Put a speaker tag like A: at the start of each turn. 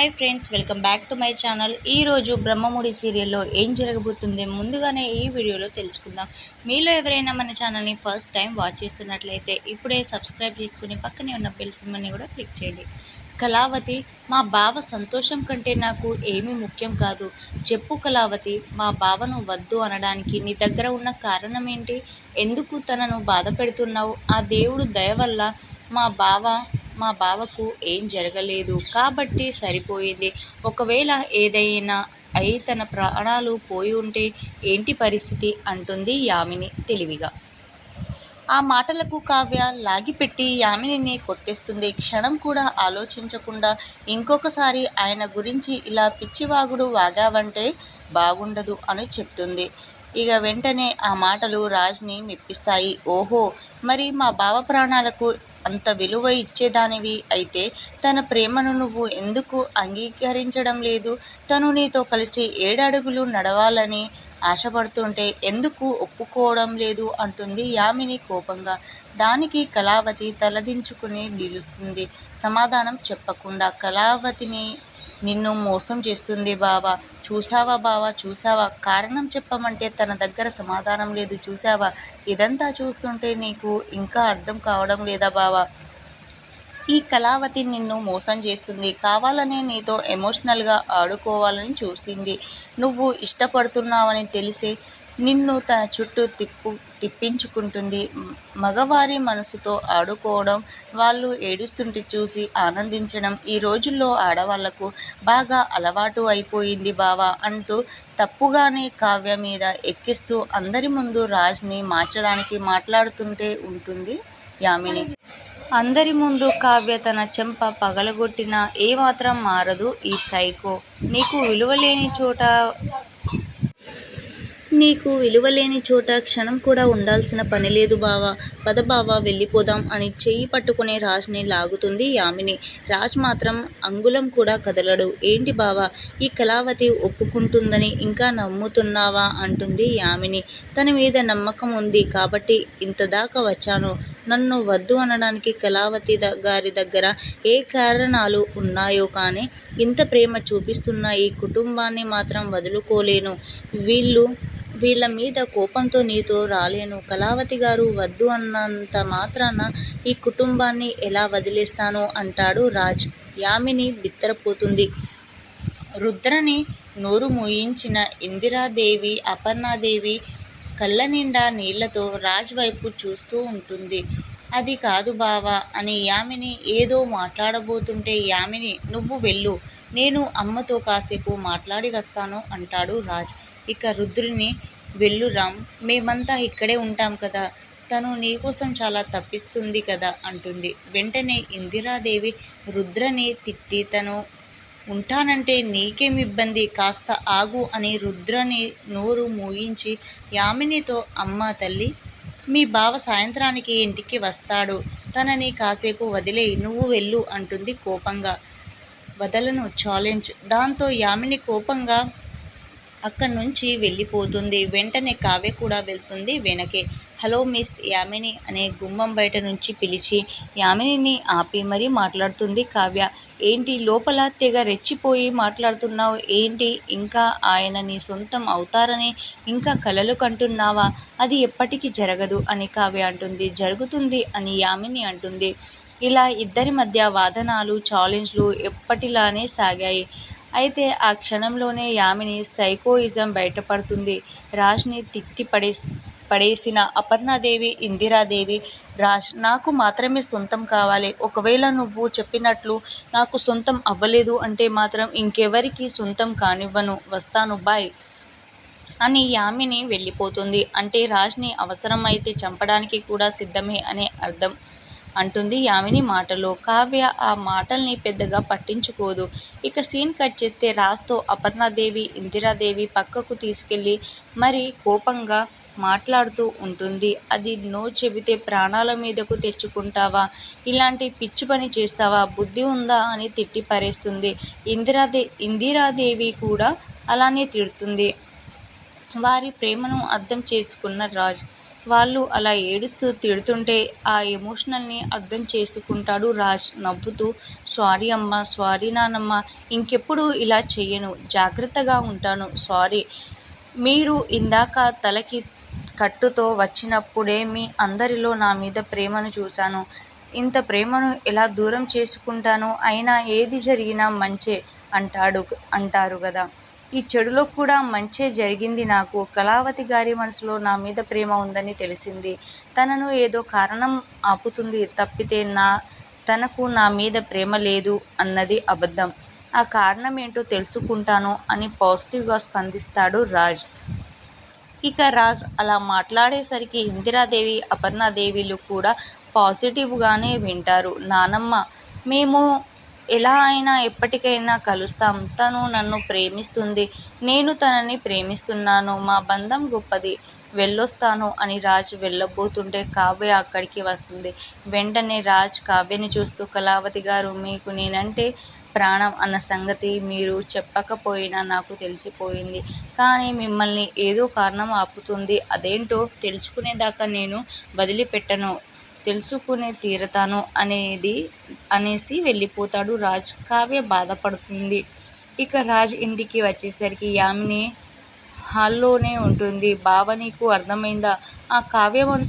A: Hi friends, welcome back to my channel. ఈరోజు బ్రహ్మముడి సీరియల్లో ఏం జరగబోతుంది ముందుగానే ఈ వీడియోలో తెలుసుకుందాం. మీలో ఎవరైనా మన ఛానల్ని ఫస్ట్ టైం వాచ్ చేస్తున్నట్లయితే ఇప్పుడే సబ్స్క్రైబ్ చేసుకుని పక్కనే ఉన్న బెల్ సింబల్ని కూడా క్లిక్ చేయండి. కళావతి, మా బావ సంతోషం కంటే నాకు ఏమీ ముఖ్యం కాదు. చెప్పు కళావతి, మా బావను వద్దు అనడానికి నీ దగ్గర ఉన్న కారణం ఏంటి? ఎందుకు తనను బాధ పెడుతున్నావు? ఆ దేవుడు దయ వల్ల మా బావకు ఏం జరగలేదు కాబట్టి సరిపోయింది. ఒకవేళ ఏదైనా అయి తన ప్రాణాలు పోయి ఉంటే ఏంటి పరిస్థితి అంటుంది యామిని తెలివిగా. ఆ మాటలకు కావ్య లాగిపెట్టి యామినిని కొట్టేస్తుంది. క్షణం కూడా ఆలోచించకుండా ఇంకొకసారి ఆయన గురించి ఇలా పిచ్చివాగుడు వాగావంటే బాగుండదు అని చెప్తుంది. ఇక వెంటనే ఆ మాటలు రాజ్ని మెప్పిస్తాయి. ఓహో, మరి మా బావ ప్రాణాలకు అంత విలువ ఇచ్చేదానివి అయితే తన ప్రేమను నువ్వు ఎందుకు అంగీకరించడం లేదు? తను నీతో కలిసి 7 అడుగులు నడవాలని ఆశపడుతుంటే ఎందుకు ఒప్పుకోవడం లేదు అంటుంది యామిని కోపంగా. దానికి కళావతి తలదించుకుని నిలుస్తుంది, సమాధానం చెప్పకుండా. కళావతిని నిన్ను మోసం చేస్తుంది బావా, చూసావా బావా, చూసావా? కారణం చెప్పమంటే తన దగ్గర సమాధానం లేదు, చూసావా? ఇదంతా చూస్తుంటే నీకు ఇంకా అర్థం కావడం లేదా బావా? ఈ కళావతి నిన్ను మోసం చేస్తుంది. కావాలనే నీతో ఎమోషనల్గా ఆడుకోవాలని చూసింది. నువ్వు ఇష్టపడుతున్నావని తెలిసే నిన్ను తన చుట్టూ తిప్పించుకుంటుంది. మగవారి మనసుతో ఆడుకోవడం, వాళ్ళు ఏడుస్తుంటే చూసి ఆనందించడం ఈ రోజుల్లో ఆడవాళ్లకు బాగా అలవాటు అయిపోయింది బావా అంటూ తప్పుగానే కావ్య మీద ఎక్కిస్తూ అందరి ముందు రాజ్ని మార్చడానికి మాట్లాడుతుంటే ఉంటుంది యామిని. అందరి ముందు కావ్య తన చెంప పగలగొట్టినా ఏమాత్రం మారదు ఈ సైకో. నీకు విలువలేని చోట క్షణం కూడా ఉండాల్సిన పని లేదు బావా. పద బావా, వెళ్ళిపోదాం అని చెయ్యి పట్టుకుని రాజ్ని లాగుతుంది యామిని. రాజ్ మాత్రం అంగుళం కూడా కదలడు. ఏంటి బావా, ఈ కళావతి ఒప్పుకుంటుందని ఇంకా నమ్ముతున్నావా అంటుంది యామిని. తన మీద నమ్మకం ఉంది కాబట్టి ఇంతదాకా వచ్చాను. నన్ను వద్దు అనడానికి కళావతి గారి దగ్గర ఏ కారణాలు ఉన్నాయో కానీ ఇంత ప్రేమ చూపిస్తున్న ఈ కుటుంబాన్ని మాత్రం వదులుకోలేను. వీళ్ళ మీద కోపంతో నీతో రాలేను. కళావతి గారు వద్దు అన్నంత మాత్రాన ఈ కుటుంబాన్ని ఎలా వదిలేస్తాను అంటాడు రాజ్. యామిని బిత్తరపోతుంది. రుద్రని నోరు మూయించిన ఇందిరాదేవి, అపర్ణాదేవి కళ్ళ నిండా నీళ్లతో రాజ్ వైపు చూస్తూ ఉంటుంది. అది కాదు బావా అని యామిని ఏదో మాట్లాడబోతుంటే యామిని, నువ్వు వెళ్ళు, నేను అమ్మతో కాసేపు మాట్లాడి వస్తాను అంటాడు రాజ్. ఇక రుద్రుని, వెళ్ళు రామ్, మేమంతా ఇక్కడే ఉంటాం కదా, తను నీకోసం చాలా తప్పిస్తుంది కదా అంటుంది. వెంటనే ఇందిరాదేవి రుద్రని తిట్టి, తను ఉంటానంటే నీకేం ఇబ్బంది, కాస్త ఆగు అని రుద్రని నోరు మూయించి యామినితో, అమ్మా తల్లి, మీ బావ సాయంత్రానికి ఇంటికి వస్తాడు, తనని కాసేపు వదిలేయ్, నువ్వు వెళ్ళు అంటుంది కోపంగా. వదలను, ఛాలెంజ్. దాంతో యామిని కోపంగా అక్కడి నుంచి వెళ్ళిపోతుంది. వెంటనే కావ్య కూడా వెళ్తుంది వెనకే. హలో మిస్ యామిని అనే గుమ్మం బయట నుంచి పిలిచి యామినిని ఆపి మరీ మాట్లాడుతుంది కావ్య. ఏంటి లోపల తెగ రెచ్చిపోయి మాట్లాడుతున్నావు ఏంటి? ఇంకా ఆయన నీ సొంతం అవుతారని ఇంకా కలలు కంటున్నావా? అది ఎప్పటికీ జరగదు అని కావ్య అంటుంది. జరుగుతుంది అని యామిని అంటుంది. ఇలా ఇద్దరి మధ్య వాదనలు, ఛాలెంజ్లు ఎప్పటిలానే సాగాయి. అయితే ఆ క్షణంలోనే యామిని సైకోయిజం బయటపడుతుంది. రాజ్ని తిట్టి పడేసిన అపర్ణాదేవి, ఇందిరాదేవి, రాజ్ నాకు మాత్రమే సొంతం కావాలి. ఒకవేళ నువ్వు చెప్పినట్లు నాకు సొంతం అవ్వలేదు అంటే మాత్రం ఇంకెవరికి సొంతం కానివ్వను, వస్తాను, బాయ్ అని యామిని వెళ్ళిపోతుంది. అంటే రాజ్ని అవసరం అయితే చంపడానికి కూడా సిద్ధమే అనే అర్థం అంటుంది యామిని మాటలో. కావ్య ఆ మాటల్ని పెద్దగా పట్టించుకోదు. ఇక సీన్ కట్ చేస్తే రాజ్తో అపర్ణాదేవి, ఇందిరాదేవి పక్కకు తీసుకెళ్ళి మరీ కోపంగా మాట్లాడుతూ ఉంటుంది. అది నో చెబితే ప్రాణాల మీదకు తెచ్చుకుంటావా? ఇలాంటి పిచ్చి పని చేస్తావా? బుద్ధి ఉందా అని తిట్టి పారేస్తుంది. ఇందిరాదేవి కూడా అలానే తిడుతుంది. వారి ప్రేమను అర్థం చేసుకున్న రాజ్ వాళ్ళు అలా ఏడుస్తూ తిడుతుంటే ఆ ఎమోషనల్ని అర్థం చేసుకుంటాడు రాజ్ నవ్వుతూ. సారీ అమ్మా, సారీ నానమ్మ, ఇంకెప్పుడు ఇలా చెయ్యను, జాగ్రత్తగా ఉంటాను, సారీ. మీరు ఇందాక తలకి కట్టుతో వచ్చినప్పుడే మీ అందరిలో నా మీద ప్రేమను చూశాను. ఇంత ప్రేమను ఎలా దూరం చేసుకుంటాను? అయినా ఏది జరిగినా మంచే అంటారు కదా. ఈ చెడులో కూడా మంచే జరిగింది నాకు. కళావతి గారి మనసులో నా మీద ప్రేమ ఉందని తెలిసింది. తనను ఏదో కారణం ఆపుతుంది తప్పితే తనకు నా మీద ప్రేమ లేదు అన్నది అబద్ధం. ఆ కారణం ఏంటో తెలుసుకుంటాను అని పాజిటివ్గా స్పందిస్తాడు రాజ్. ఇక రాజ్ అలా మాట్లాడేసరికి ఇందిరాదేవి, అపర్ణాదేవిలు కూడా పాజిటివ్గానే వింటారు. నానమ్మ, మేము ఎలా అయినా ఎప్పటికైనా కలుస్తాం. తను నన్ను ప్రేమిస్తుంది, నేను తనని ప్రేమిస్తున్నాను. మా బంధం గొప్పది. వెళ్ళొస్తాను అని రాజ్ వెళ్ళబోతుంటే కావ్య అక్కడికి వస్తుంది. వెంటనే రాజ్ కావ్యని చూస్తూ, కళావతి గారు, మీకు నేనంటే ప్రాణం అన్న సంగతి మీరు చెప్పకపోయినా నాకు తెలిసిపోయింది. కానీ మిమ్మల్ని ఏదో కారణం ఆపుతుంది. అదేంటో తెలుసుకునేదాకా నేను వదిలిపెట్టను, తెలుసుకునే తీరతాను అనేసి వెళ్ళిపోతాడు రాజ్. కావ్య బాధపడుతుంది. ఇక రాజ్ ఇంటికి వచ్చేసరికి యామిని హాల్లోనే ఉంటుంది. బావ, నీకు అర్థమైందా? ఆ కావ్య మనసు